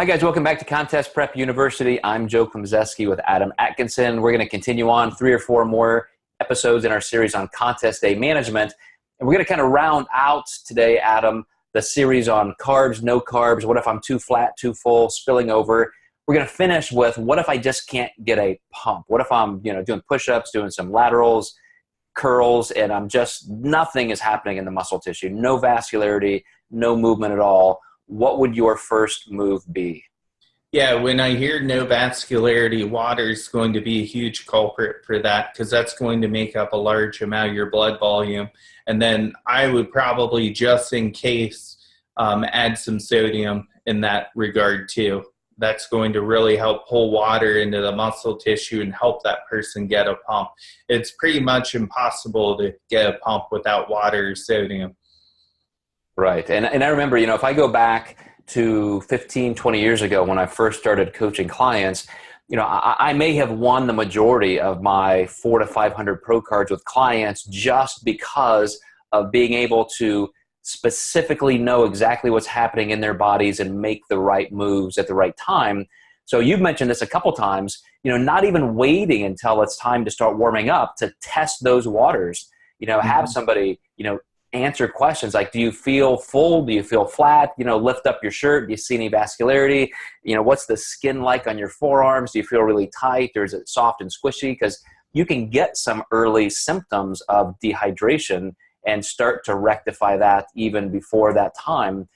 Hi guys, welcome back to Contest Prep University. I'm Joe Klemczewski with Adam Atkinson. We're going to continue on 3 or 4 more episodes in our series on contest day management. And we're going to kind of round out today, Adam, the series on carbs, no carbs, what if I'm too flat, too full, spilling over. We're going to finish with what if I just can't get a pump? What if I'm doing push-ups, doing some laterals, curls, and nothing is happening in the muscle tissue, no vascularity, no movement at all. What would your first move be? Yeah, when I hear no vascularity, water is going to be a huge culprit for that because that's going to make up a large amount of your blood volume. And then I would probably, just in case, add some sodium in that regard too. That's going to really help pull water into the muscle tissue and help that person get a pump. It's pretty much impossible to get a pump without water or sodium. Right. And I remember, if I go back to 15, 20 years ago when I first started coaching clients, I may have won the majority of my 400 to 500 pro cards with clients just because of being able to specifically know exactly what's happening in their bodies and make the right moves at the right time. So you've mentioned this a couple times, not even waiting until it's time to start warming up to test those waters, have somebody, answer questions like, do you feel full? Do you feel flat? Lift up your shirt. Do you see any vascularity? What's the skin like on your forearms? Do you feel really tight, or is it soft and squishy? Because you can get some early symptoms of dehydration and start to rectify that even before that time.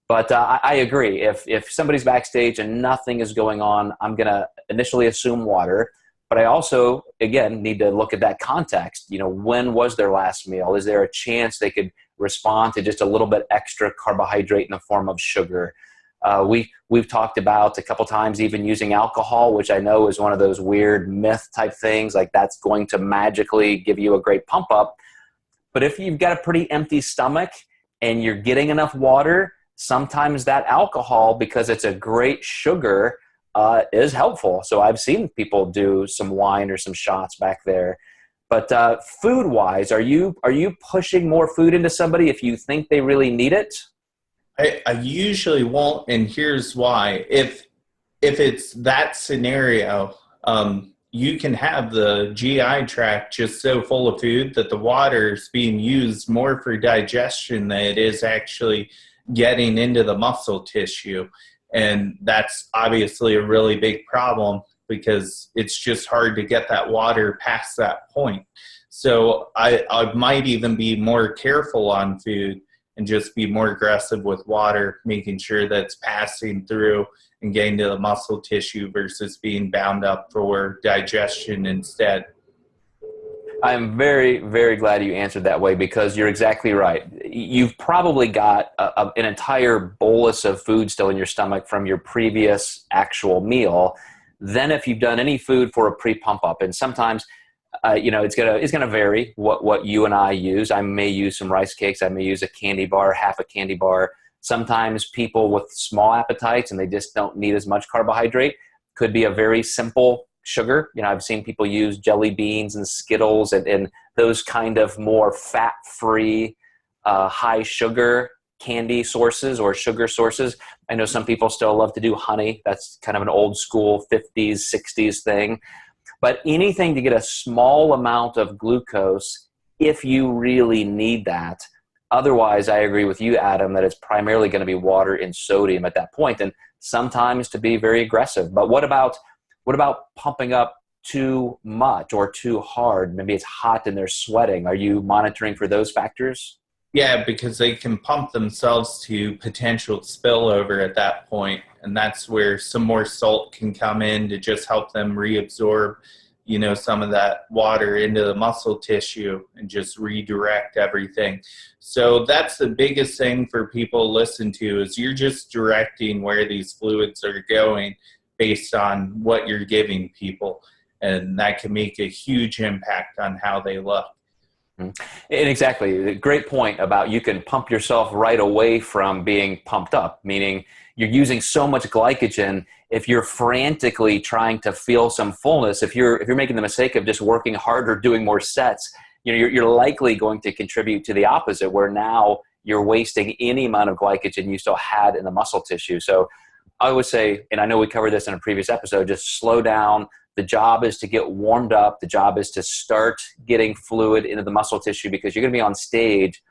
But I agree. If somebody's backstage and nothing is going on, I'm going to initially assume water. But I also, again, need to look at that context. When was their last meal? Is there a chance they could respond to just a little bit extra carbohydrate in the form of sugar? We've talked about a couple times even using alcohol, which I know is one of those weird myth type things, like that's going to magically give you a great pump up. But if you've got a pretty empty stomach and you're getting enough water, sometimes that alcohol, because it's a great sugar, is helpful. So I've seen people do some wine or some shots back there. But food-wise, are you pushing more food into somebody if you think they really need it? I usually won't, and here's why. If it's that scenario, you can have the GI tract just so full of food that the water is being used more for digestion than it is actually getting into the muscle tissue. And that's obviously a really big problem because it's just hard to get that water past that point. So I might even be more careful on food and just be more aggressive with water, making sure that it's passing through and getting to the muscle tissue versus being bound up for digestion instead. I'm very, very glad you answered that way because you're exactly right. You've probably got an entire bolus of food still in your stomach from your previous actual meal. Then if you've done any food for a pre-pump up, and sometimes it's gonna vary what you and I use. I may use some rice cakes. I may use a candy bar, half a candy bar. Sometimes people with small appetites and they just don't need as much carbohydrate, could be a very simple sugar. I've seen people use jelly beans and Skittles and those kind of more fat-free, high sugar candy sources or sugar sources. I know some people still love to do honey. That's kind of an old school 50s, 60s thing. But anything to get a small amount of glucose if you really need that. Otherwise, I agree with you, Adam, that it's primarily going to be water and sodium at that point, and sometimes to be very aggressive. But what about pumping up too much or too hard? Maybe it's hot and they're sweating. Are you monitoring for those factors? Yeah, because they can pump themselves to potential spillover at that point, and that's where some more salt can come in to just help them reabsorb, some of that water into the muscle tissue and just redirect everything. So that's the biggest thing for people to listen to is you're just directing where these fluids are going based on what you're giving people, and that can make a huge impact on how they look. And exactly, great point about you can pump yourself right away from being pumped up, meaning you're using so much glycogen. If you're frantically trying to feel some fullness, if you're making the mistake of just working harder, doing more sets, you're likely going to contribute to the opposite, where now you're wasting any amount of glycogen you still had in the muscle tissue. So I always say, and I know we covered this in a previous episode, just slow down. The job is to get warmed up. The job is to start getting fluid into the muscle tissue, because you're going to be on stage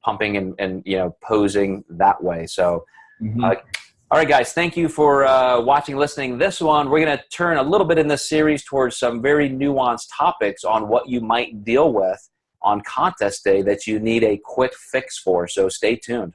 pumping and posing that way. So, all right, guys, thank you for watching, listening. This one, we're going to turn a little bit in this series towards some very nuanced topics on what you might deal with on contest day that you need a quick fix for. So stay tuned.